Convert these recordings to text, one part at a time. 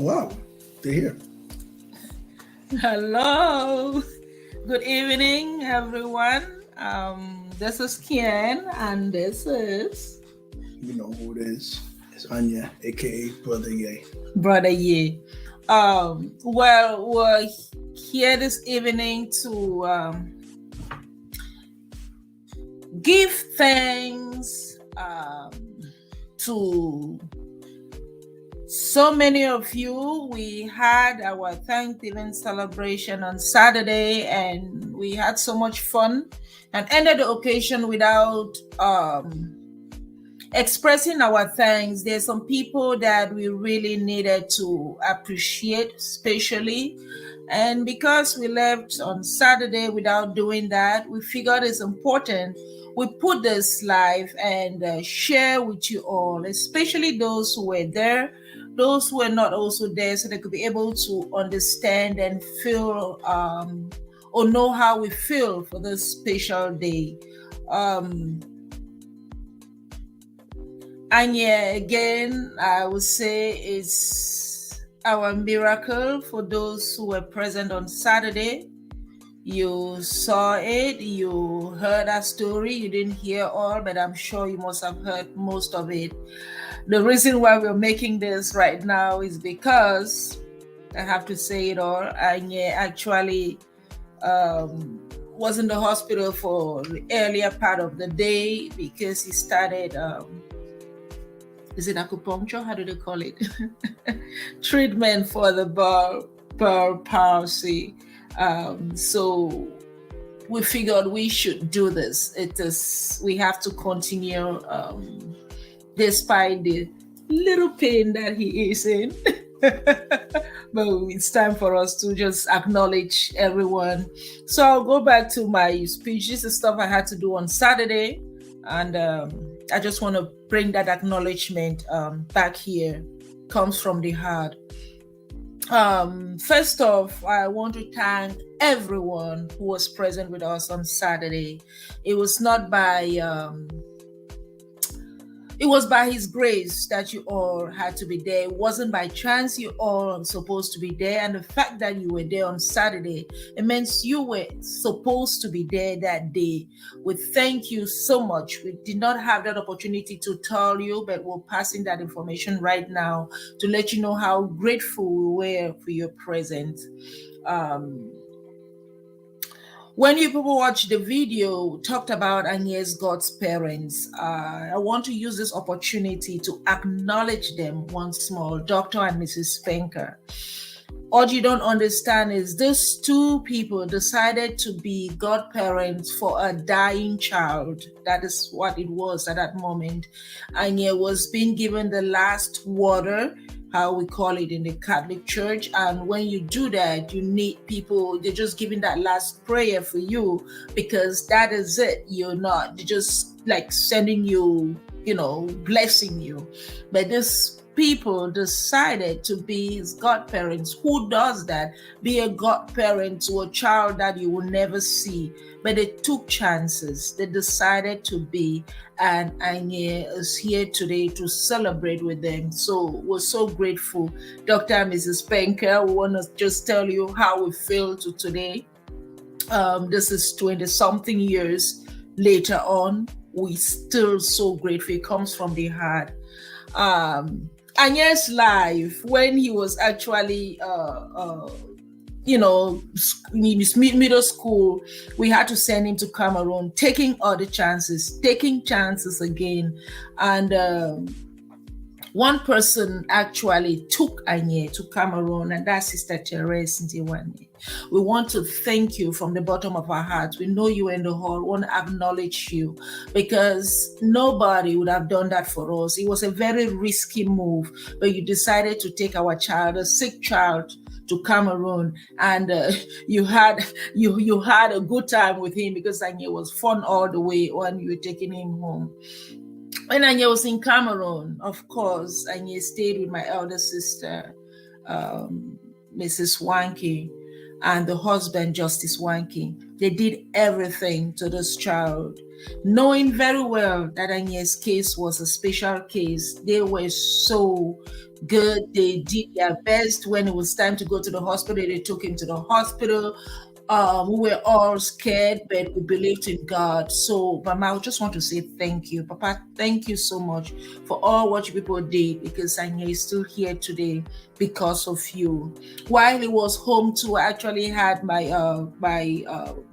wow, they're here. Hello. Good evening, everyone. This is Khen, and this is You know who it is. It's Anya, aka Brother Ye. Brother Ye. We're here this evening to give thanks to so many of you. We had our Thanksgiving celebration on Saturday, and we had so much fun and ended the occasion without expressing our thanks. There's some people that we really needed to appreciate, especially. And because we left on Saturday without doing that, we figured it's important we put this live and share with you all, especially those who were there, those who were not also there, so they could be able to understand and feel or know how we feel for this special day. Anye, again, I would say is our miracle for those who were present on Saturday. You saw it, you heard our story, you didn't hear all, but I'm sure you must have heard most of it. The reason why we're making this right now is because, I have to say it all, Anye actually was in the hospital for the earlier part of the day because he started, is it acupuncture? How do they call it? Treatment for the bowel palsy. So we figured we should do this. We have to continue despite the little pain that he is in. But it's time for us to just acknowledge everyone. So I'll go back to my speech. This is stuff I had to do on Saturday, and I just want to bring that acknowledgement back here. Comes from the heart. First off, I want to thank everyone who was present with us on Saturday. It was not it was by His grace that you all had to be there. It wasn't by chance you all supposed to be there. And the fact that you were there on Saturday, it means you were supposed to be there that day. We thank you so much. We did not have that opportunity to tell you, but we're passing that information right now to let you know how grateful we were for your presence. When you people watch the video, talked about Anye's God's parents, I want to use this opportunity to acknowledge them once more, Dr. and Mrs. Spencer. What you don't understand is these two people decided to be godparents for a dying child. That is what it was at that moment. Anye was being given the last water, how we call it in the Catholic Church. And when you do that, you need people, they're just giving that last prayer for you because that is it. They're just like sending you, blessing you. But this people decided to be his godparents. Who does that? Be a godparent to a child that you will never see. But they took chances. They decided to be, and Anye is here today to celebrate with them. So we're so grateful. Dr. and Mrs. Spencer, we want to just tell you how we feel today. This is 20-something years later on. We're still so grateful. It comes from the heart. Anye's life, when he was actually in his middle school, we had to send him to Cameroon, taking other chances, taking chances again. And one person actually took Anye to Cameroon, and that's Sister Therese Ndiwane. We want to thank you from the bottom of our hearts. We know you in the hall. We want to acknowledge you because nobody would have done that for us. It was a very risky move, but you decided to take our child, a sick child, to Cameroon, and you had a good time with him because Anye was fun all the way when you were taking him home. When Anye was in Cameroon, of course, Anye stayed with my elder sister, Mrs. Wanky. and the husband, Justice Wanky. They did everything to this child, knowing very well that Anye's case was a special case. They were so good. They did their best. When it was time to go to the hospital, they took him to the hospital. We were all scared, but we believed in God. So, Mama, I just want to say thank you. Papa, thank you so much for all what you people did, because Anye is still here today because of you. While he was home too, I actually had my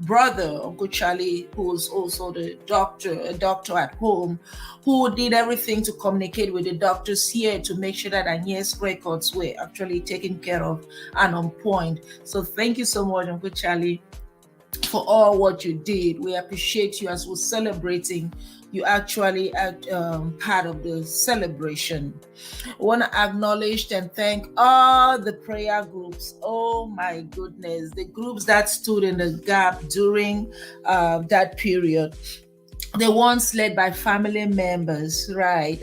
brother, Uncle Charlie, who was also a doctor at home, who did everything to communicate with the doctors here to make sure that Anye's records were actually taken care of and on point. So thank you so much, Uncle Charlie, for all what you did. We appreciate you. As we're celebrating, you actually are part of the celebration. I want to acknowledge and thank all the prayer groups. Oh my goodness, the groups that stood in the gap during that period. The ones led by family members, right?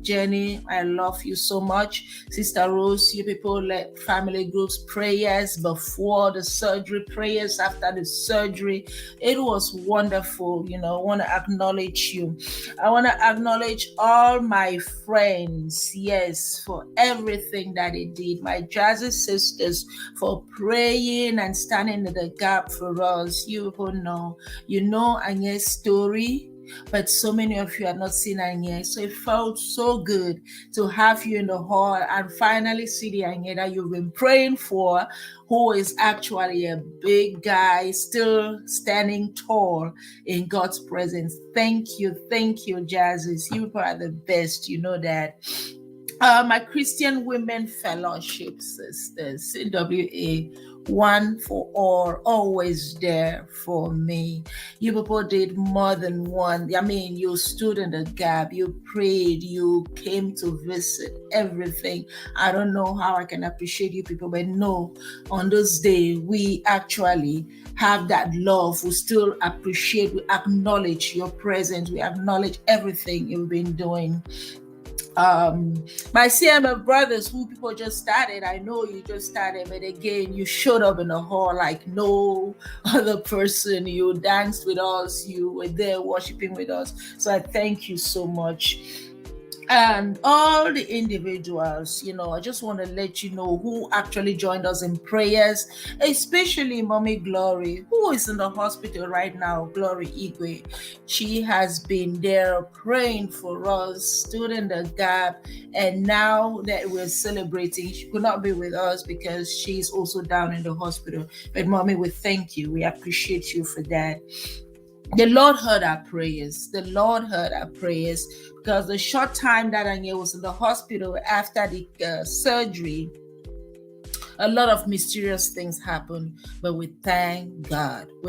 Jenny, I love you so much. Sister Rose, you people led family groups, prayers before the surgery, prayers after the surgery. It was wonderful. I want to acknowledge you. I want to acknowledge all my friends, yes, for everything that they did. My Jazzy sisters for praying and standing in the gap for us. You people know Anye's story, but so many of you have not seen Anye. So it felt so good to have you in the hall and finally see the Anye that you've been praying for, who is actually a big guy, still standing tall in God's presence. Thank you, Jazzy. You are the best, you know that. My Christian Women Fellowship sisters, CWA, one for all, always there for me. You people did more than one. I mean, you stood in the gap, you prayed, you came to visit, everything. I don't know how I can appreciate you people, but no, on this day, we actually have that love. We still appreciate, we acknowledge your presence, we acknowledge everything you've been doing. My CMF brothers, who people just started, I know you just started, but again, you showed up in the hall like no other person. You danced with us, you were there worshiping with us. So I thank you so much. And all the individuals, I just want to let you know who actually joined us in prayers, especially Mommy Glory, who is in the hospital right now, Glory Igwe. She has been there praying for us, stood in the gap, and now that we're celebrating, she could not be with us because she's also down in the hospital. But Mommy, we thank you. We appreciate you for that. The Lord heard our prayers. Because the short time that Anye was in the hospital after the surgery, a lot of mysterious things happened. But we thank God. In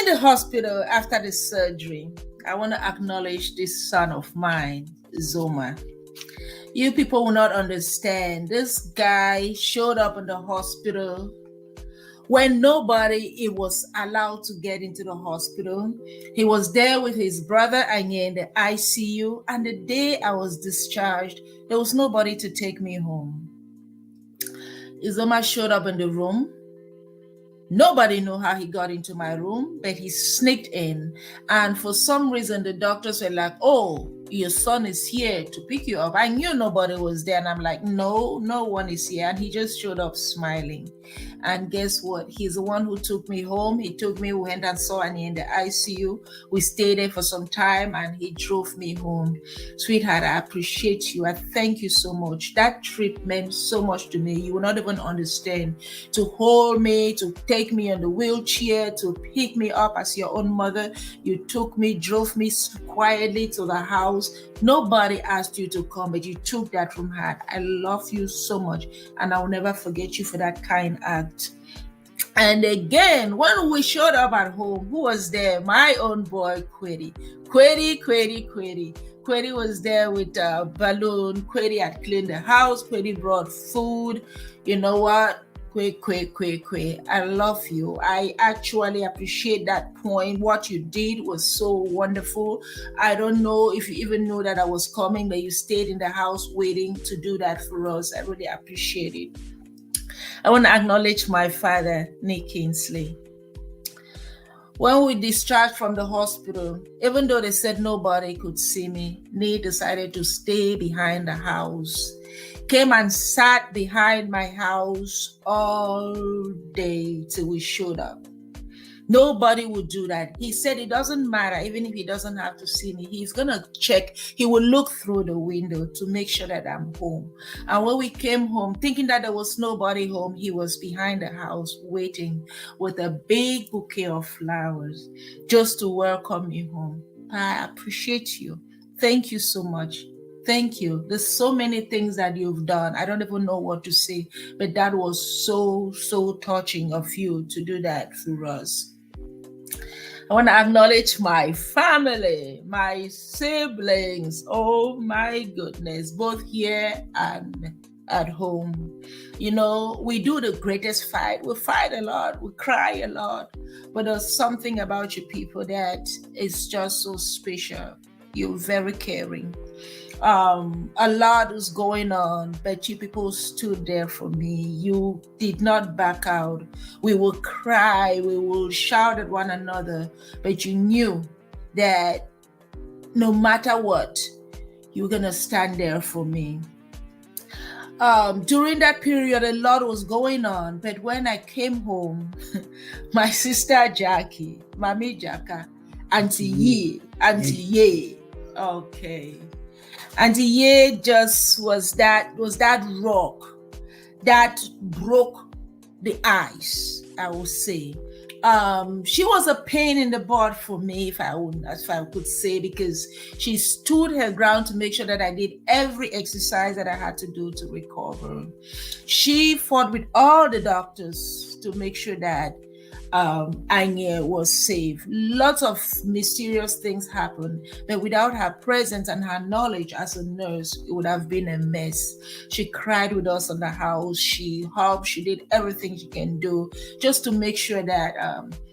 the hospital after the surgery, I want to acknowledge this son of mine, Zoma. You people will not understand. This guy showed up in the hospital when nobody was allowed to get into the hospital. He was there with his brother Anye in the ICU, and the day I was discharged, there was nobody to take me home. Izoma showed up in the room. Nobody knew how he got into my room, but he sneaked in. And for some reason, the doctors were like, "Oh, your son is here to pick you up." I knew nobody was there. And I'm like, no one is here. And he just showed up smiling. And guess what? He's the one who took me home. He took me, we went and saw Anye in the ICU. We stayed there for some time and he drove me home. Sweetheart, I appreciate you. I thank you so much. That trip meant so much to me. You will not even understand. To hold me, to take me in the wheelchair, to pick me up as your own mother. You took me, drove me quietly to the house. Nobody asked you to come, but you took that from heart. I love you so much, and I will never forget you for that kind act. And again, when we showed up at home, who was there? My own boy, Query. Query was there with a balloon. Query had cleaned the house. Query brought food. You know what? Kwe. I love you. I actually appreciate that point. What you did was so wonderful. I don't know if you even know that I was coming, but you stayed in the house waiting to do that for us. I really appreciate it. I want to acknowledge my father, Nick Kingsley. When we discharged from the hospital, even though they said nobody could see me, Nick decided to stay behind the house. Came and sat behind my house all day till we showed up. Nobody would do that. He said it doesn't matter, even if he doesn't have to see me, he's going to check. He will look through the window to make sure that I'm home. And when we came home, thinking that there was nobody home, he was behind the house waiting with a big bouquet of flowers just to welcome me home. I appreciate you. Thank you so much. Thank you. There's so many things that you've done. I don't even know what to say, but that was so touching of you to do that through us. I want to acknowledge my family, my siblings. Oh my goodness, both here and at home. You know, we do the greatest fight. We fight a lot, we cry a lot, but there's something about you people that is just so special. You're very caring. A lot was going on, but you people stood there for me. You did not back out. We will cry, we will shout at one another, but you knew that no matter what, you were gonna stand there for me. During that period, a lot was going on, but when I came home, my sister Jackie, Mami Jaka, Auntie Ye, okay. Auntie Ye just was that rock that broke the ice, I would say. She was a pain in the butt for me, if I could say, because she stood her ground to make sure that I did every exercise that I had to do to recover. She fought with all the doctors to make sure that Anye was safe. Lots of mysterious things happened, but without her presence and her knowledge as a nurse, it would have been a mess. She cried with us in the house. She helped. She did everything she can do just to make sure that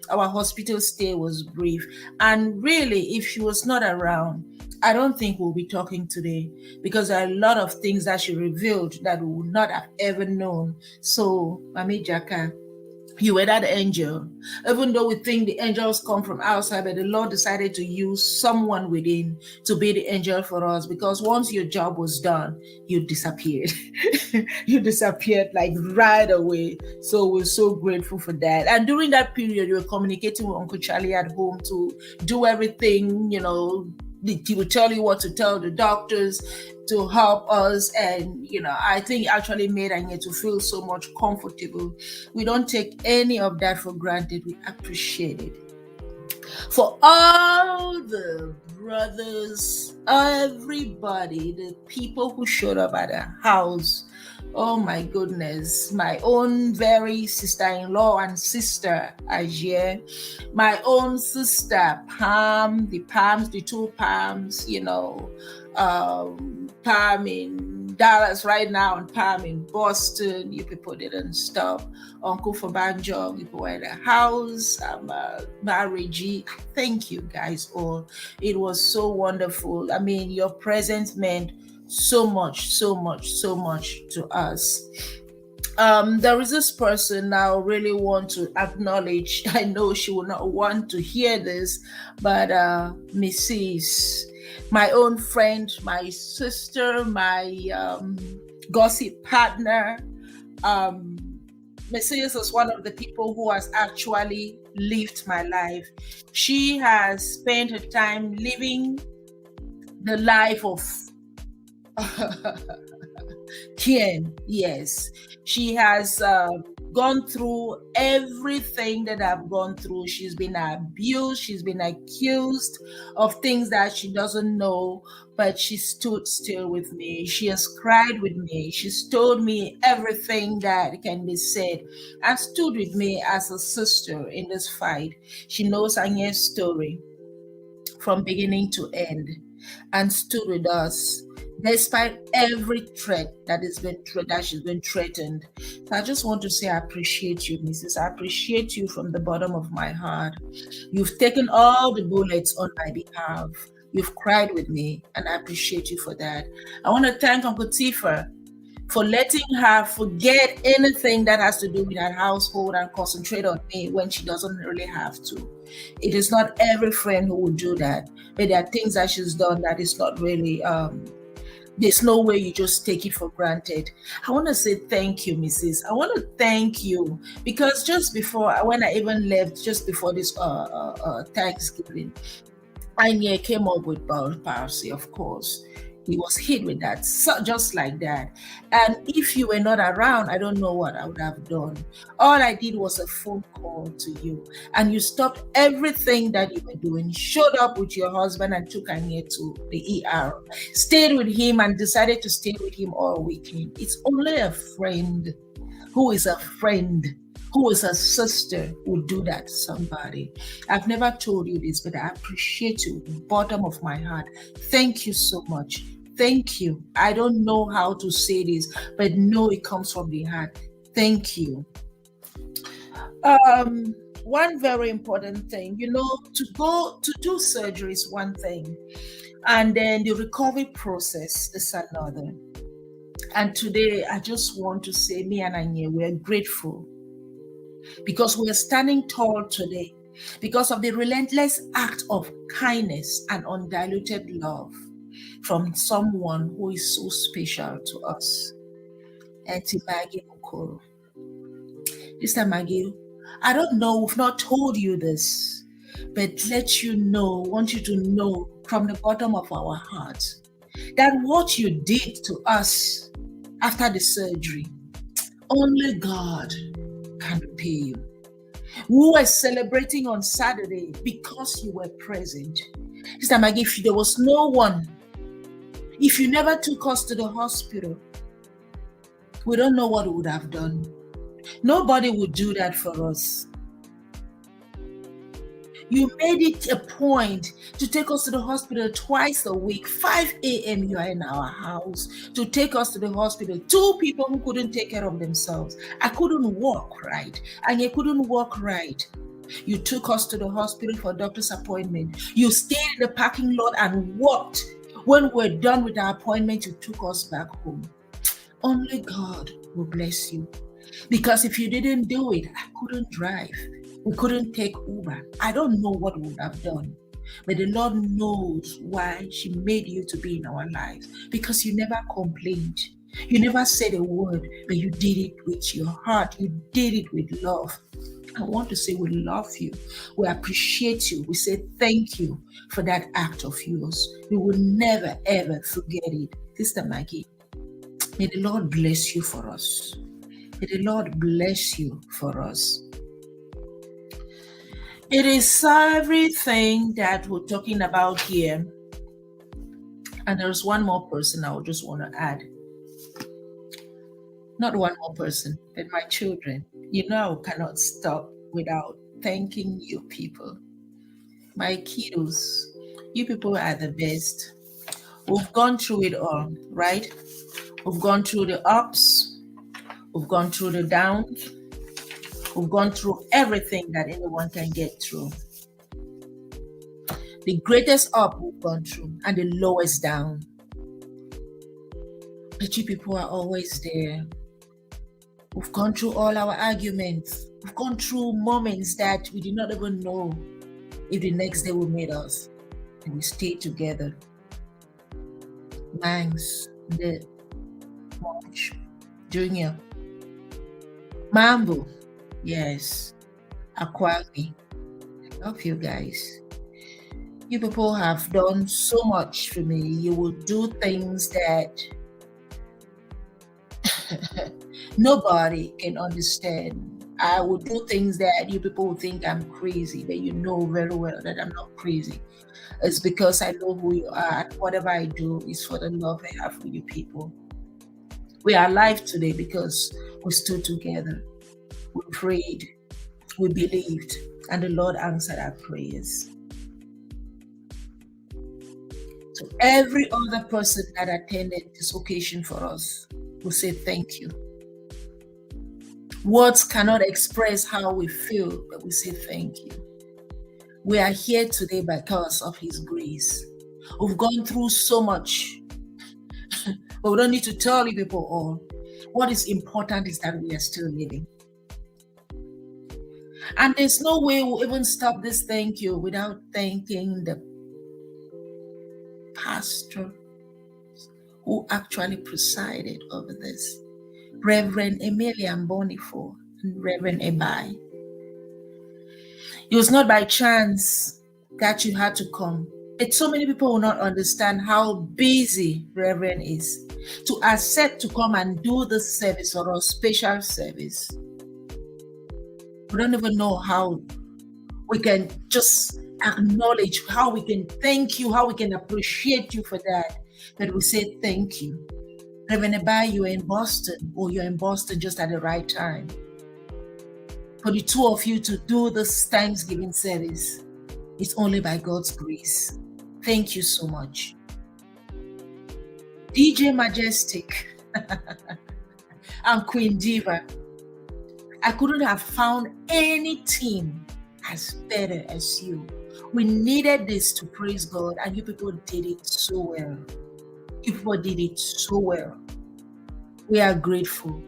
our hospital stay was brief. And really, if she was not around, I don't think we'll be talking today, because there are a lot of things that she revealed that we would not have ever known. So, Mami Jaka, you were that angel. Even though we think the angels come from outside, but the Lord decided to use someone within to be the angel for us, because once your job was done, you disappeared. You disappeared like right away. So we're so grateful for that. And during that period, you were communicating with Uncle Charlie at home to do everything, you know. He would tell you what to tell the doctors to help us. And, you know, I think actually made Anye to feel so much comfortable. We don't take any of that for granted. We appreciate it. For all the brothers, everybody, the people who showed up at the house, oh my goodness, my own very sister-in-law and sister, Ajie, my own sister, Pam, the two Pams, you know, Pam in Dallas right now and Pam in Boston. You people didn't stop. Uncle Fabanjo, you people were in the house. Marriage. Thank you guys all. It was so wonderful. I mean, your presence meant so much to us. There is this person now really want to acknowledge. I know she will not want to hear this, but Mrs., my own friend, my sister, my gossip partner, Mrs. is one of the people who has actually lived my life. She has spent her time living the life of Khen. Yes, she has gone through everything that I've gone through. She's been abused. She's been accused of things that she doesn't know, but she stood still with me. She has cried with me. She's told me everything that can be said and stood with me as a sister in this fight. She knows Anye's story from beginning to end and stood with us despite every threat that she's been threatened. So I just want to say I appreciate you, Mrs. I appreciate you from the bottom of my heart. You've taken all the bullets on my behalf. You've cried with me, and I appreciate you for that. I want to thank Uncle Tifa for letting her forget anything that has to do with her household and concentrate on me when she doesn't really have to. It is not every friend who would do that, but there are things that she's done that is not really, there's no way you just take it for granted. I want to say thank you, Mrs. I want to thank you because just before, when I even left, just before this Thanksgiving, Anye came up with bowel palsy, of course. He was hit with that, so just like that. And if you were not around, I don't know what I would have done. All I did was a phone call to you, and you stopped everything that you were doing, showed up with your husband and took Anye to the ER, stayed with him and decided to stay with him all weekend. It's only a friend who is a friend, who is a sister, would do that to somebody. I've never told you this, but I appreciate you, bottom of my heart. Thank you so much. Thank you. I don't know how to say this, but no, it comes from the heart. Thank you. One very important thing, to go to do surgery is one thing, and then the recovery process is another. And today, I just want to say, me and Anye, we're grateful because we're standing tall today because of the relentless act of kindness and undiluted love from someone who is so special to us. Auntie Maggie Okoro. Sister Maggie, I don't know, we've not told you this, but want you to know from the bottom of our hearts that what you did to us after the surgery, only God can repay you. We were celebrating on Saturday because you were present. Sister Maggie, if there was no one, if you never took us to the hospital, we don't know what we would have done. Nobody would do that for us. You made it a point to take us to the hospital twice a week. 5 a.m. you are in our house to take us to the hospital. 2 people who couldn't take care of themselves. I couldn't walk right, and you couldn't walk right. You took us to the hospital for a doctor's appointment. You stayed in the parking lot and walked. When we're done with our appointment, you took us back home. Only God will bless you. Because if you didn't do it, I couldn't drive. We couldn't take Uber. I don't know what we would have done. But the Lord knows why she made you to be in our lives. Because you never complained. You never said a word, but you did it with your heart. You did it with love. I want to say we love you. We appreciate you. We say thank you for that act of yours. We will never, ever forget it. Sister Maggie, may the Lord bless you for us. May the Lord bless you for us. It is everything that we're talking about here. And there's one more person I would just want to add. Not one more person, but my children. You know, I cannot stop without thanking you people. My kiddos, you people are the best. We've gone through it all, right? We've gone through the ups. We've gone through the downs. We've gone through everything that anyone can get through. The greatest up we've gone through and the lowest down. But you people are always there. We've gone through all our arguments. We've gone through moments that we did not even know if the next day will meet us. And we stayed together. Mangs, the March, Junior, Mambo, yes, Akwami. I love you guys. You people have done so much for me. You will do things that nobody can understand. I will do things that you people will think I'm crazy, but you know very well that I'm not crazy. It's because I know who you are. Whatever I do is for the love I have for you people. We are alive today because we stood together. We prayed. We believed. And the Lord answered our prayers. So every other person that attended this occasion for us will say thank you. Words cannot express how we feel, but we say thank you. We are here today because of His grace. We've gone through so much, but we don't need to tell you people all. What is important is that we are still living. And there's no way we'll even stop this thank you without thanking the pastor who actually presided over this, Reverend Emilian Bonifor and Reverend Ebai. It was not by chance that you had to come. But so many people will not understand how busy Reverend is to accept to come and do this service or a special service. We don't even know how we can just acknowledge, how we can thank you, how we can appreciate you for that. But we say thank you. Reverend Ebai, you're in Boston, or you're in Boston just at the right time. For the two of you to do this Thanksgiving service, it's only by God's grace. Thank you so much. DJ Majestic and Queen Diva, I couldn't have found any team as better as you. We needed this to praise God, and you people did it so well. You people did it so well. We are grateful.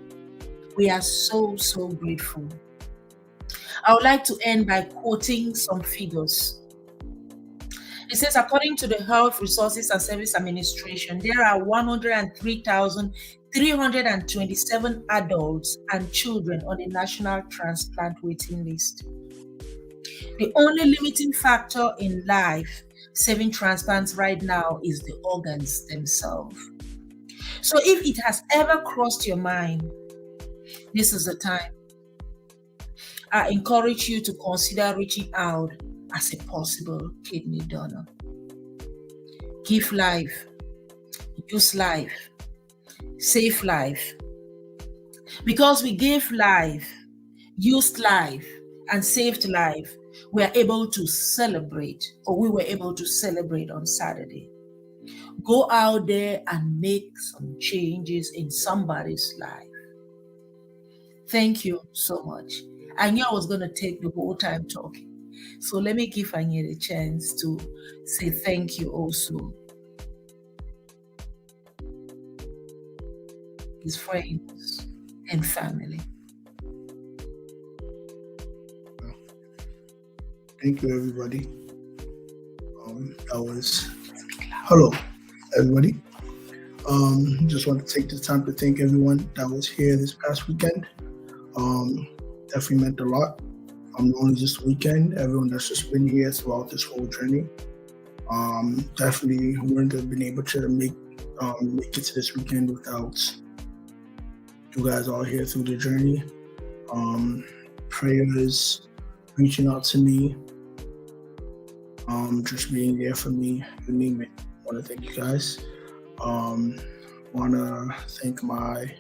We are so, so grateful. I would like to end by quoting some figures. It says, according to the Health Resources and Service Administration, there are 103,327 adults and children on the National Transplant Waiting List. The only limiting factor in life saving transplants right now is the organs themselves. So if it has ever crossed your mind, this is the time. I encourage you to consider reaching out as a possible kidney donor. Give life, use life, save life. Because we gave life, used life, and saved life, we are able to celebrate, or we were able to celebrate on Saturday. Go out there and make some changes in somebody's life. Thank you so much. I knew I was going to take the whole time talking. So let me give Anye the chance to say thank you also. His friends and family. Thank you, everybody. Hello, everybody. Just want to take the time to thank everyone that was here this past weekend. Definitely meant a lot. Not only this weekend, everyone that's just been here throughout this whole journey. Definitely wouldn't have been able to make it to this weekend without you guys all here through the journey. Prayers, reaching out to me, just being there for me, you name it. I want to thank you guys. Want to thank my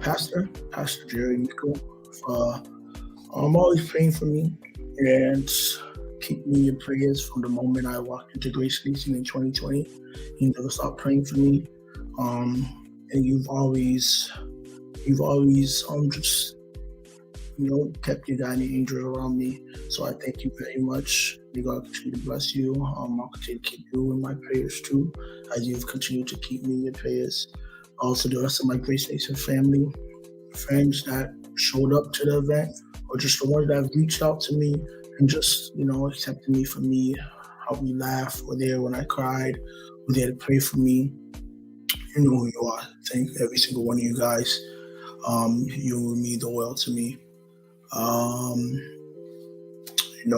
pastor, Pastor Jerry Nico, for always praying for me and keep me in your prayers from the moment I walked into Grace Leasing in 2020. He never stopped praying for me. And you've always just, kept your guiding angels around me. So I thank you very much. May God continue to bless you. I'll continue to keep you in my prayers too, as you've continued to keep me in your prayers. Also, the rest of my Grace Nation family, friends that showed up to the event, or just the ones that have reached out to me and just, accepted me for me, helped me laugh, were there when I cried, were there to pray for me. You know who you are. Thank every single one of you guys. You mean the world to me.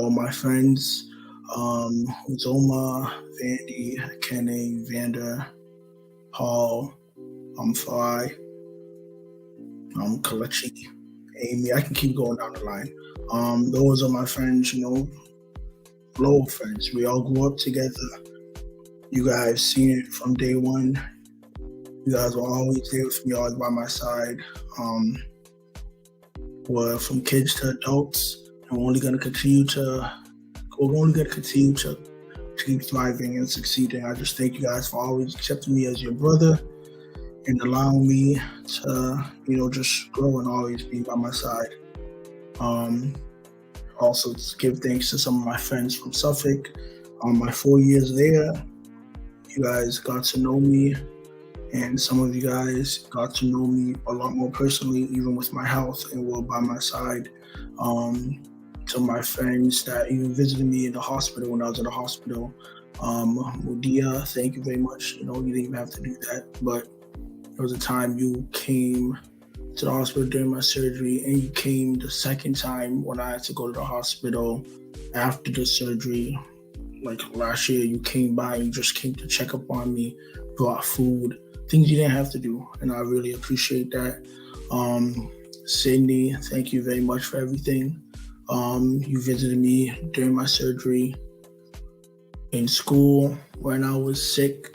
My friends, Zoma, Vandy, Khen, Vander, Paul, Fly, Kalechi, Amy. I can keep going down the line. Those are my friends, flow friends. We all grew up together. You guys seen it from day one. You guys were always there with me, always by my side. We're from kids to adults, and we're only going to continue to keep thriving and succeeding. I just thank you guys for always accepting me as your brother and allowing me to, just grow and always be by my side. Also, to give thanks to some of my friends from Suffolk. My 4 years there, you guys got to know me. And some of you guys got to know me a lot more personally, even with my health and were by my side. Um, to my friends that even visited me in the hospital when I was in the hospital. Mudia, thank you very much. You know, you didn't even have to do that, but there was a time you came to the hospital during my surgery, and you came the second time when I had to go to the hospital after the surgery. Like last year, you came by, you just came to check up on me, brought food, things you didn't have to do, and I really appreciate that. Sydney, thank you very much for everything. You visited me during my surgery in school when I was sick,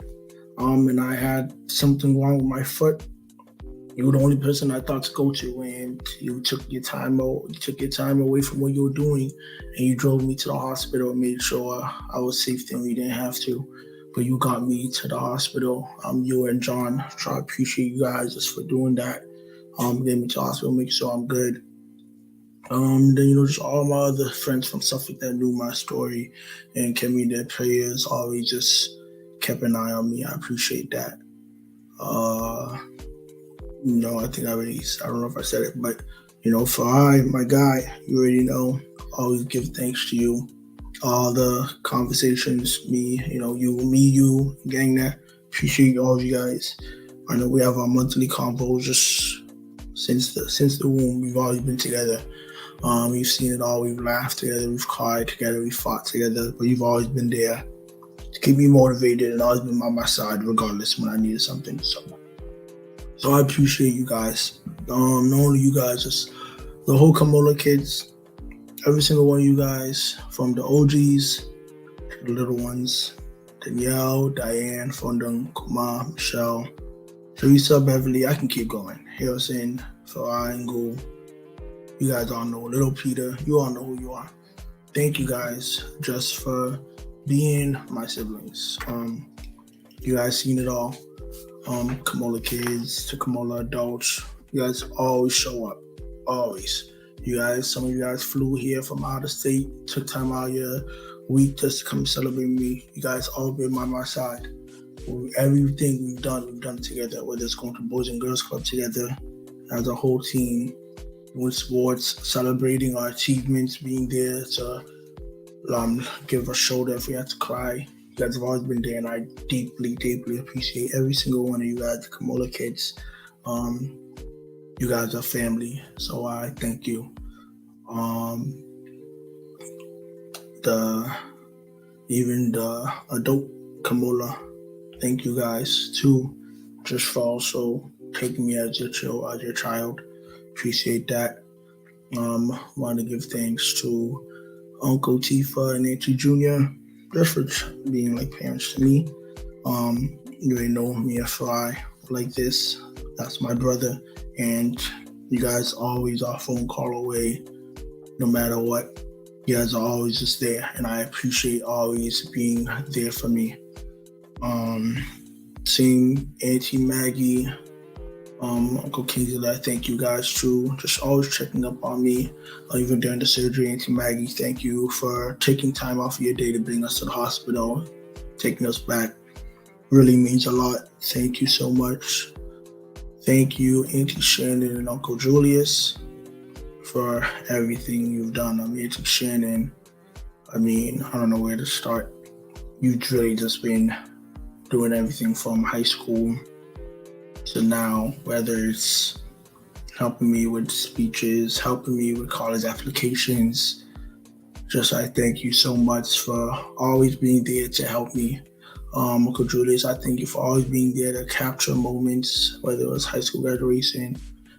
and I had something wrong with my foot. You were the only person I thought to go to, and you took your time out. You took your time away from what you were doing, and you drove me to the hospital and made sure I was safe and we didn't have to. But you got me to the hospital. You and John. So I appreciate you guys just for doing that. Getting me to the hospital, make sure I'm good. Then just all my other friends from Suffolk that knew my story and kept me in their prayers, always just kept an eye on me. I appreciate that. I think I don't know if I said it, but for my guy, you already know, always give thanks to you. All the conversations, you, gang that. Appreciate all of you guys. I know we have our monthly combos just since the womb. We've always been together. We've seen it all. We've laughed together. We've cried together. We fought together. But you've always been there to keep me motivated and always been by my side, regardless when I needed something. So I appreciate you guys. Not only you guys, just the whole Kamola kids. Every single one of you guys, from the OGs to the little ones. Danielle, Diane, Fondung, Kuma, Michelle, Teresa, Beverly. I can keep going. Harrison, Farah, Ngul. You guys all know. Little Peter, you all know who you are. Thank you guys just for being my siblings. You guys seen it all. Kamola kids to Kamola adults. You guys always show up. Always. Some of you guys flew here from out of state, took time out of your week just to come celebrate me. You guys all been by my side. Everything we've done together, whether it's going to Boys and Girls Club together as a whole team, with sports, celebrating our achievements, being there to give a shoulder if we had to cry. You guys have always been there, and I deeply, deeply appreciate every single one of you guys, the Kamola kids. You guys are family, so I thank you. Even the adult Kamola, thank you guys too, just for also taking me as your child. Appreciate that. Want to give thanks to Uncle Tifa and Auntie Junior, just for being like parents to me. You ain't know me a fly like this. That's my brother, and you guys always are a phone call away, no matter what. You guys are always just there, and I appreciate always being there for me. Seeing Auntie Maggie, Uncle Kingsley, I thank you guys too. Just always checking up on me, even during the surgery. Auntie Maggie, thank you for taking time off of your day to bring us to the hospital, taking us back. Really means a lot. Thank you so much. Thank you, Auntie Shannon and Uncle Julius, for everything you've done. Auntie Shannon, I don't know where to start. You've really just been doing everything from high school to now, whether it's helping me with speeches, helping me with college applications. I thank you so much for always being there to help me. Uncle Julius, I thank you for always being there to capture moments, whether it was high school graduation.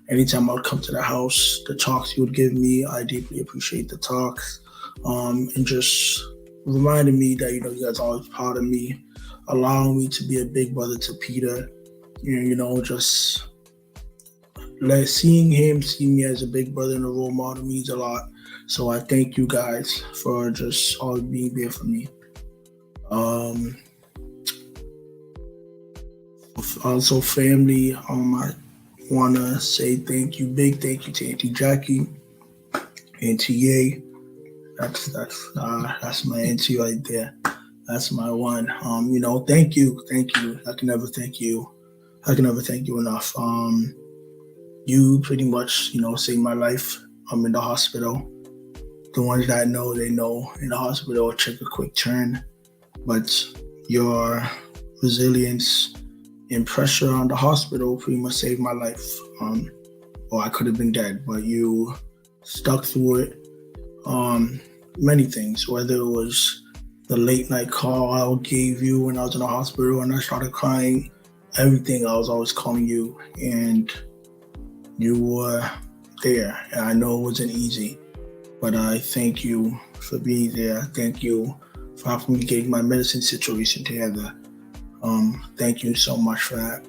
Anytime I would come to the house, the talks you would give me, I deeply appreciate the talks. And just reminding me that, you guys are always proud of me, allowing me to be a big brother to Peter. Just seeing him see me as a big brother and a role model means a lot. So I thank you guys for just always being there for me. Also, family, I want to say big thank you to Auntie Jackie, Auntie Ye. That's my auntie right there. That's my one. Thank you. I can never thank you I can never thank you enough. You pretty much, saved my life. I'm in the hospital. The ones that know, they know. In the hospital, I took a quick turn, but your resilience and pressure on the hospital pretty much saved my life. Or I could have been dead, but you stuck through it. Many things, whether it was the late night call I gave you when I was in the hospital and I started crying, everything I was always calling you, and you were there. And I know it wasn't easy, but I thank you for being there. Thank you for helping me get my medicine situation together. Thank you so much for that.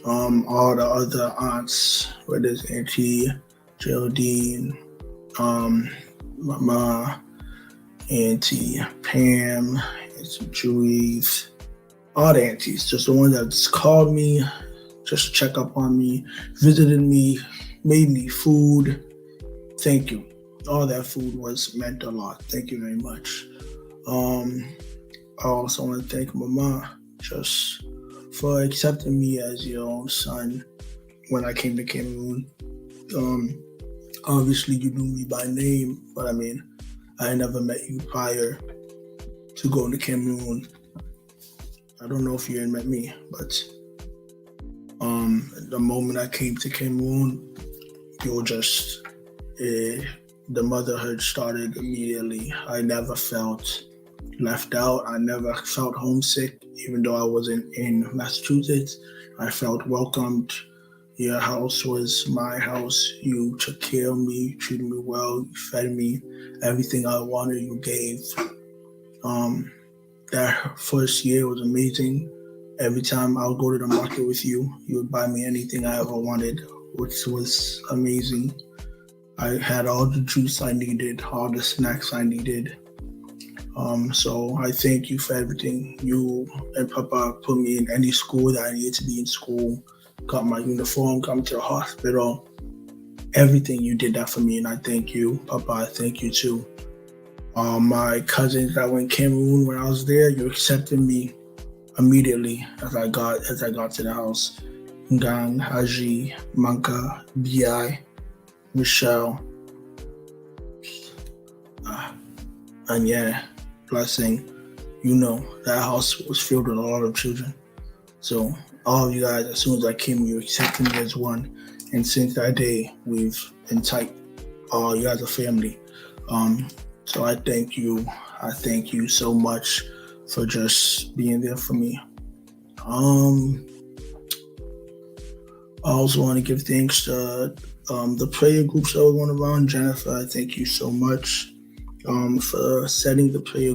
All the other aunts, whether it's Auntie Geraldine, Mama, Auntie Pam, Auntie Julie, all the aunties, just the ones that just called me, just to check up on me, visited me, made me food. Thank you. All that food was meant a lot. Thank you very much. I also want to thank Mama just for accepting me as your own son when I came to Cameroon. Obviously, you knew me by name, but I never met you prior to going to Cameroon. I don't know if you had met me, but the moment I came to Cameroon, you were just the motherhood started immediately. I never felt left out. I never felt homesick, even though I wasn't in Massachusetts. I felt welcomed. Your house was my house. You took care of me, treated me well, you fed me. Everything I wanted, you gave. That first year was amazing. Every time I would go to the market with you, you would buy me anything I ever wanted, which was amazing. I had all the juice I needed, all the snacks I needed. So I thank you for everything. You and Papa put me in any school that I needed to be in school, got my uniform, got me to the hospital. Everything you did that for me, and I thank you. Papa, I thank you too. My cousins that went Cameroon when I was there, you accepted me immediately as I got to the house. Ngang, Haji, Manka, Bi, Michelle, Anye, Blessing. That house was filled with a lot of children. So all of you guys, as soon as I came, you accepted me as one. And since that day, we've been tight. You guys are family. So I thank you. I thank you so much for just being there for me. I also want to give thanks to the prayer groups that were going around. Jennifer, I thank you so much for setting the prayer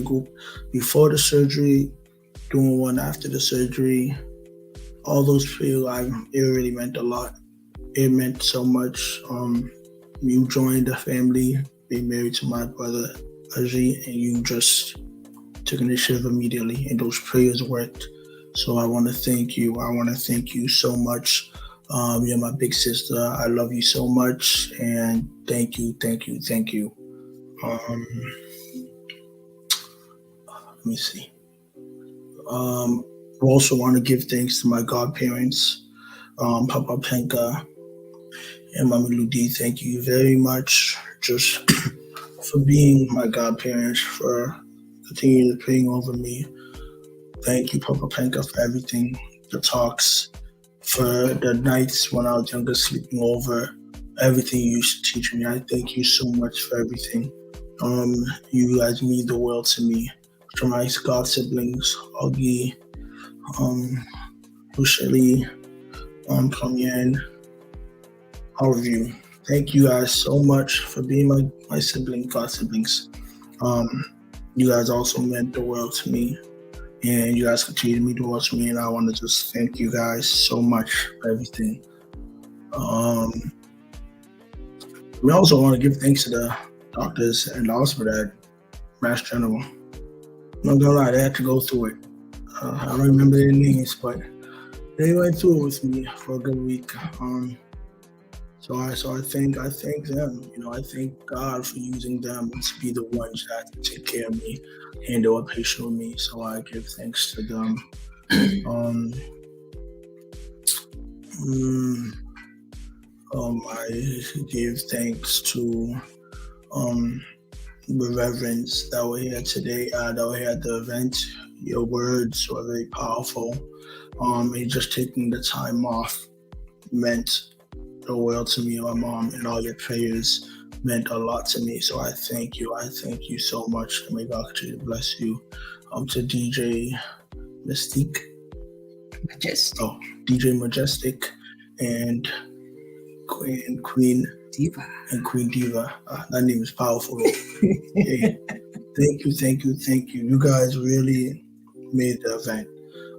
group before the surgery, doing one after the surgery. All those prayers, it really meant a lot. It meant so much. You joined the family, being married to my brother Aji, and you just took initiative immediately, and those prayers worked. So I want to thank you. I want to thank you so much. You're my big sister. I love you so much, and thank you. Let me see. I also want to give thanks to my godparents, Papa Penka and Mami Ludi. Thank you very much just for being my godparents, for continuing to praying over me. Thank you, Papa Penka, for everything, the talks, for the nights when I was younger, sleeping over, everything you used to teach me. I thank you so much for everything. You guys mean the world to me. To my god siblings, Augie, Ushali, Pamyan, all of you. Thank you guys so much for being my god siblings. You guys also meant the world to me, and you guys continue to mean the world to me, and I want to just thank you guys so much for everything. We also want to give thanks to the doctors and the hospital at Mass General. I'm not gonna lie, they had to go through it. I don't remember their names, but they went through it with me for a good week. So I thank them. I thank God for using them to be the ones that take care of me and they were patient with me. So I give thanks to them. I give thanks to the reverends that were here today, that were here at the event. Your words were very powerful. And just taking the time off meant the world to me, my mom, and all your prayers meant a lot to me. So I thank you. I thank you so much. May God continue to bless you. To DJ Mystique. Majestic. Oh, DJ Majestic and Queen Diva. And Queen Diva. That name is powerful. Hey, thank you. You guys really made the event.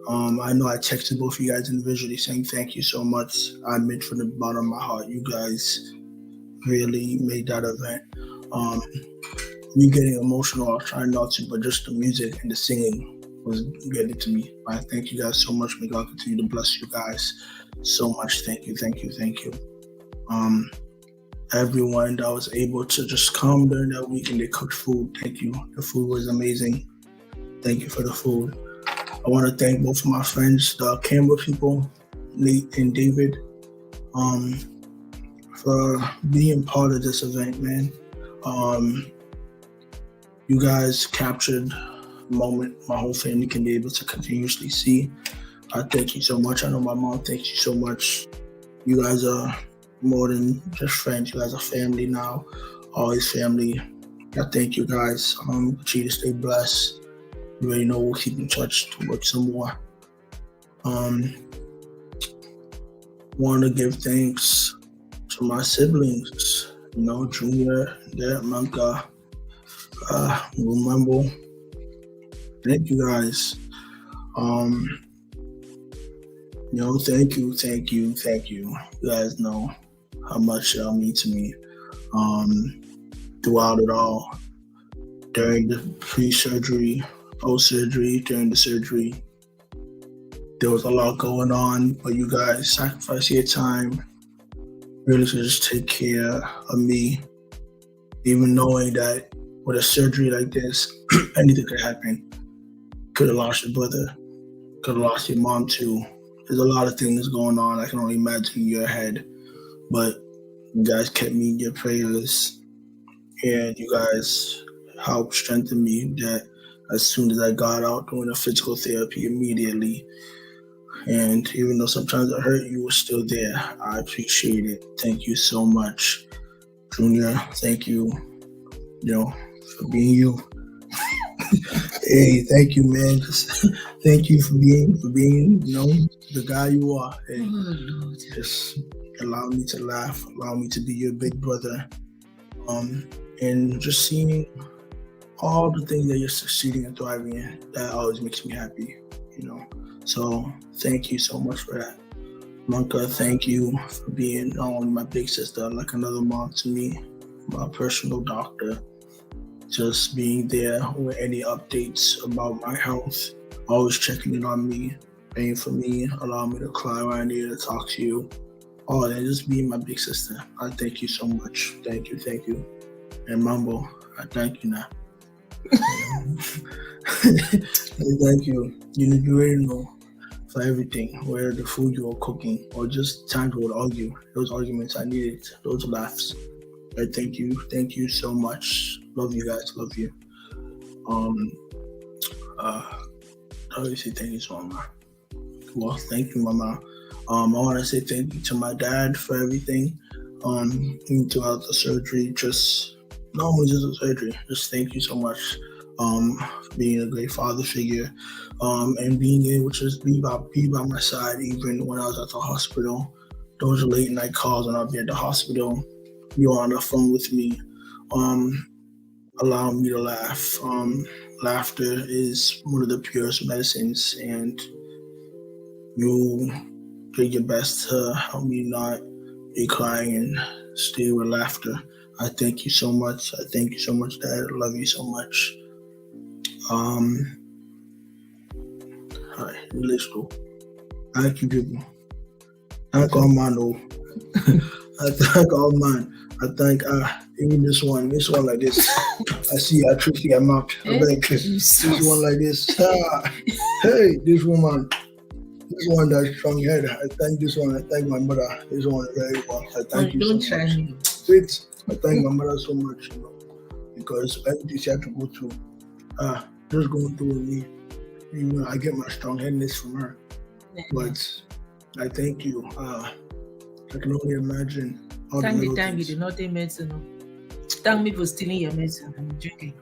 I know I texted both of you guys individually saying thank you so much. I meant from the bottom of my heart. You guys really made that event. Me getting emotional, I was trying not to, but just the music and the singing was getting to me. I thank you guys so much. May God continue to bless you guys so much. Thank you. Everyone that was able to just come during that week and they cooked food, thank you. The food was amazing. Thank you for the food. I want to thank both of my friends, the camera people, Nate and David, for being part of this event, man. You guys captured a moment my whole family can be able to continuously see. I thank you so much. I know my mom thanks you so much. You guys are more than just friends. You guys are family now. Always family. I thank you guys. Continue to stay blessed. You already know we'll keep in touch to work some more. Want to give thanks to my siblings. Junior, Derek, Manka, Rumble. Thank you guys. Thank you. You guys know how much y'all mean to me. Throughout it all, during the pre-surgery, post-surgery, during the surgery, there was a lot going on, but you guys sacrificed your time really to just take care of me, even knowing that with a surgery like this, anything could happen. Could have lost your brother, could have lost your mom too. There's a lot of things going on I can only imagine in your head, but you guys kept me in your prayers, and you guys helped strengthen me that as soon as I got out doing the physical therapy immediately. And even though sometimes it hurt, you were still there. I appreciate it. Thank you so much. Junior, thank you, for being you. Hey, thank you, man. Thank you for being, the guy you are. Hey, just allow me to laugh, allow me to be your big brother. And just seeing all the things that you're succeeding and thriving in, that always makes me happy, So thank you so much for that. Manka, thank you for being not only my big sister, like another mom to me, my personal doctor, just being there with any updates about my health, always checking in on me, praying for me, allowing me to cry when I need to talk to you. Oh, and just being my big sister. I thank you so much. Thank you. And Mambo, I thank you now. Thank you. You already know for everything, whether the food you were cooking or just times we would argue. Those arguments I needed, those laughs. I thank you so much. Love you guys, love you. I always say thank you to Mama. Well, thank you, Mama. I want to say thank you to my dad for everything. Throughout the surgery, not only just the surgery, just thank you so much. For being a great father figure, and being able to just be by my side even when I was at the hospital. Those late night calls when I'd be at the hospital, you were on the phone with me, allowing me to laugh. Laughter is one of the purest medicines, and you did your best to help me not be crying and stay with laughter. I thank you so much. Dad. I love you so much. All right, let's go. Thank you, people. Thank all man. I thank all man. I thank even this one like this. I see I tricky I'm out. I like this one like this. Hey, this woman. this one that's strong head. I thank this one. I thank my mother. This one very well. I thank you don't so try much. me. Wait, I thank my mother so much, because everything she had to go through, just going through with me, I get my strong headness from her. But I thank you. I can only imagine all Thank the the time you things. did not take medicine. Thank me for stealing your medicine and drinking.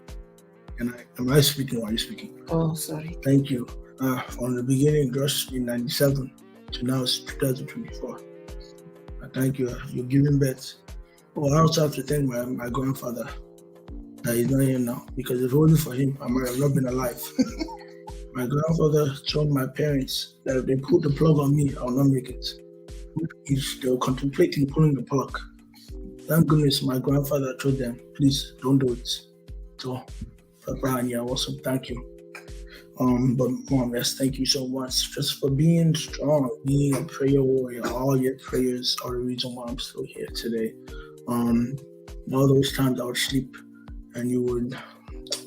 Am I speaking or are you speaking? Oh, sorry. Thank you. From the beginning, just in 97 to now, it's 2024. I thank you. You're giving birth. Oh, I also have to thank my grandfather that he's not here now, because if it wasn't for him, I might have not been alive. My grandfather told my parents that if they put the plug on me, I'll not make it. They were contemplating pulling the plug. Thank goodness my grandfather told them, please don't do it. So, Papa and also thank you. But Mom, yes, thank you so much just for being strong, being a prayer warrior. All your prayers are the reason why I'm still here today. All those times I would sleep and you would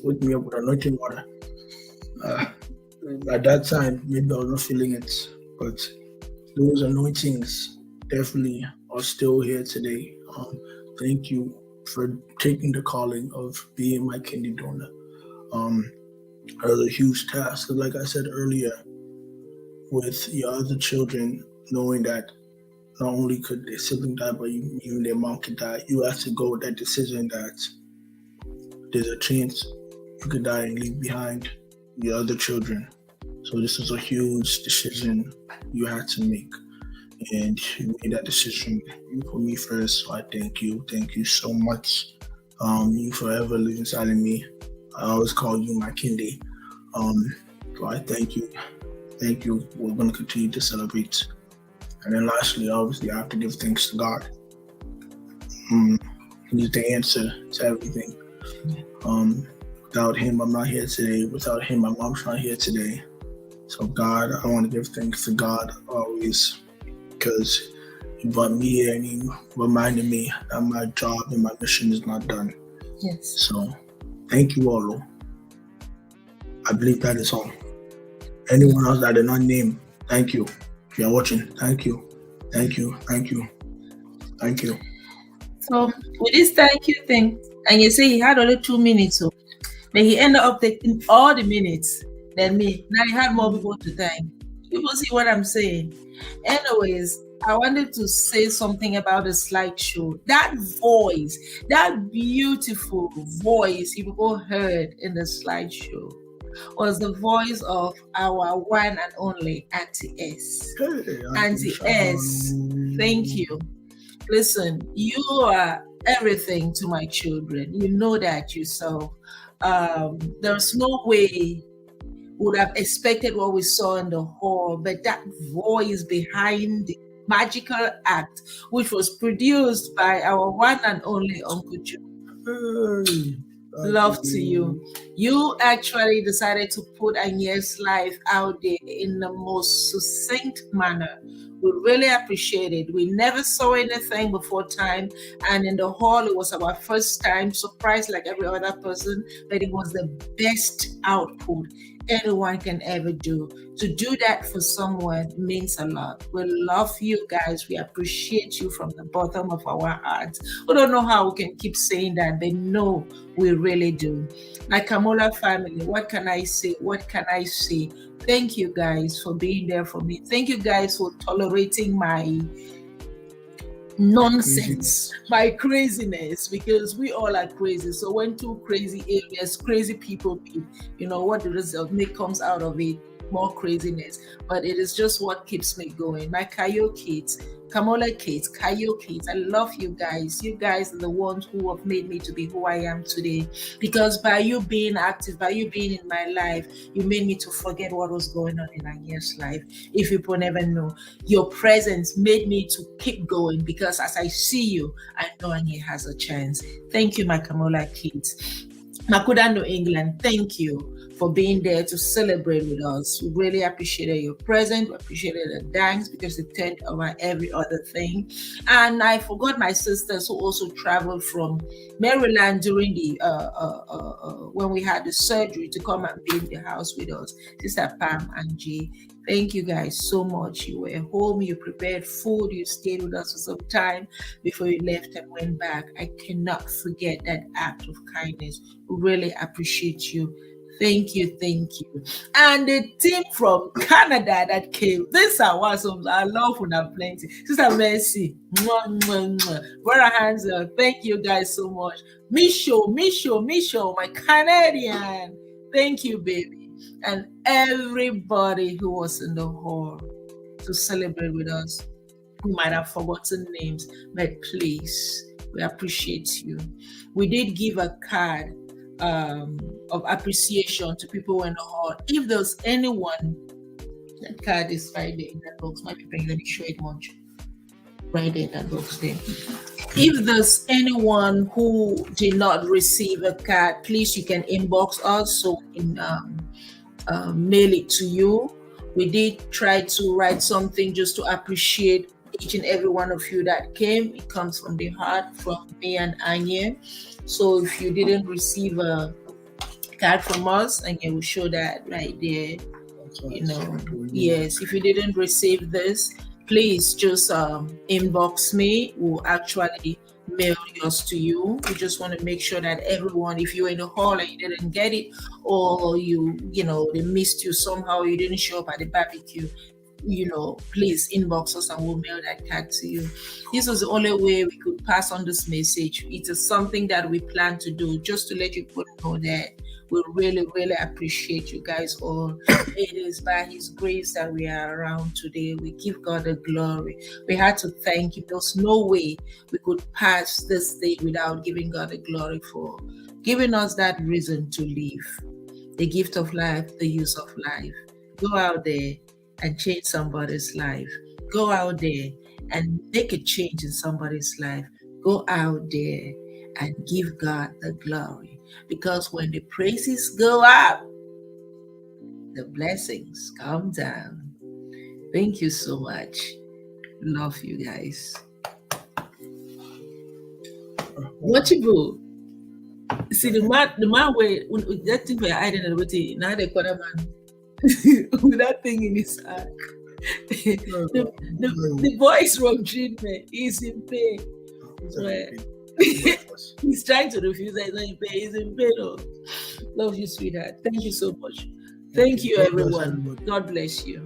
wake me up with anointing water. At that time, maybe I was not feeling it, but those anointings definitely are still here today. Thank you for taking the calling of being my kidney donor. It was a huge task. Like I said earlier, with your other children, knowing that not only could their sibling die, but even their mom could die, you have to go with that decision that there's a chance you could die and leave behind your other children. So this was a huge decision you had to make. And you made that decision for me first. So I thank you. Thank you so much. You forever live inside of me. I always call you my kindi. So I thank you. Thank you. We're going to continue to celebrate. And then lastly, obviously, I have to give thanks to God. He's the answer to everything. Without him, I'm not here today. Without him, my mom's not here today. So God, I want to give thanks to God always, because he brought me here and he reminded me that my job and my mission is not done. Yes. So thank you all. I believe that is all. Anyone else that I did not name, thank you. If you're watching, thank you. Thank you. Thank you. Thank you. So with this thank you thing, and you say he had only 2 minutes, so but he ended up taking all the minutes than me. Now he had more people to thank. People see what I'm saying. Anyways, I wanted to say something about the slideshow. That voice, that beautiful voice you people heard in the slideshow was the voice of our one and only Auntie S. Hey, Auntie S, thank you. Listen, you are everything to my children. You know that yourself. There's no way would have expected what we saw in the hall, but that voice behind the magical act, which was produced by our one and only Uncle Joe. Love to you. You actually decided to put Anye's life out there in the most succinct manner. We really appreciate it. We never saw anything before time, and in the hall, it was our first time, surprised like every other person, but it was the best output anyone can ever do. To do that for someone means a lot. We love you guys. We appreciate you from the bottom of our hearts. We don't know how we can keep saying that, but no, we really do. My Kamola family, what can I say? What can I say? Thank you guys for being there for me. Thank you guys for tolerating my nonsense, my craziness, because we all are crazy. So when two crazy areas, crazy people meet, what the result comes out of it, more craziness. But it is just what keeps me going. My Kayo kids, Kamola kids, Kayo kids, I love you guys. You guys are the ones who have made me to be who I am today. Because by you being active, by you being in my life, you made me to forget what was going on in Anye's life. If people never know, your presence made me to keep going, because as I see you, I know Anye has a chance. Thank you, my Kamola kids. Makuda, New England, thank you for being there to celebrate with us. We really appreciated your presence. We appreciated the dance because it turned over every other thing. And I forgot my sisters who also traveled from Maryland during the when we had the surgery to come and be in the house with us. Sister Pam and Jay. Thank you guys so much. You were home, you prepared food, you stayed with us for some time before you left and went back. I cannot forget that act of kindness. We really appreciate you. Thank you, thank you. And the team from Canada that came, this are awesome. I love when I'm plenty. Sister Mercy, mwah, mwah, mwah. Brother hands up. Thank you guys so much. Misho, my Canadian. Thank you, baby. And everybody who was in the hall to celebrate with us. We might have forgotten names, but please, we appreciate you. We did give a card of appreciation to people in the hall. If there's anyone, that card is right there in that box. My people, let me show it much. Right there in that box there. If there's anyone who did not receive a card, please, you can inbox us so we can mail it to you. We did try to write something just to appreciate each and every one of you that came. It comes from the heart, from me and Anye. So if you didn't receive a card from us, Anye will show that right there. You know, yes, if you didn't receive this, please just inbox me. We'll actually mail yours to you. We just want to make sure that everyone, if you're in the hall and you didn't get it, or you know, they missed you somehow, you didn't show up at the barbecue, you know, please inbox us and we'll mail that card to you. This was the only way we could pass on this message. It is something that we plan to do, just to let you know that we really, really appreciate you guys all. It is by His grace that we are around today. We give God the glory. We had to thank Him. There's no way we could pass this day without giving God the glory for giving us that reason to live. The gift of life, the use of life. Go out there and change somebody's life. Go out there and make a change in somebody's life. Go out there and give God the glory. Because when the praises go up, the blessings come down. Thank you so much. Love you guys. What you do? See, the man where that thing where I didn't know, now they call a man with that thing in his hand. The voice from treatment is in pain. He's trying to refuse that. He's in pain. Oh. Love you, sweetheart. Thank you so much. Thank you, everyone. God bless you.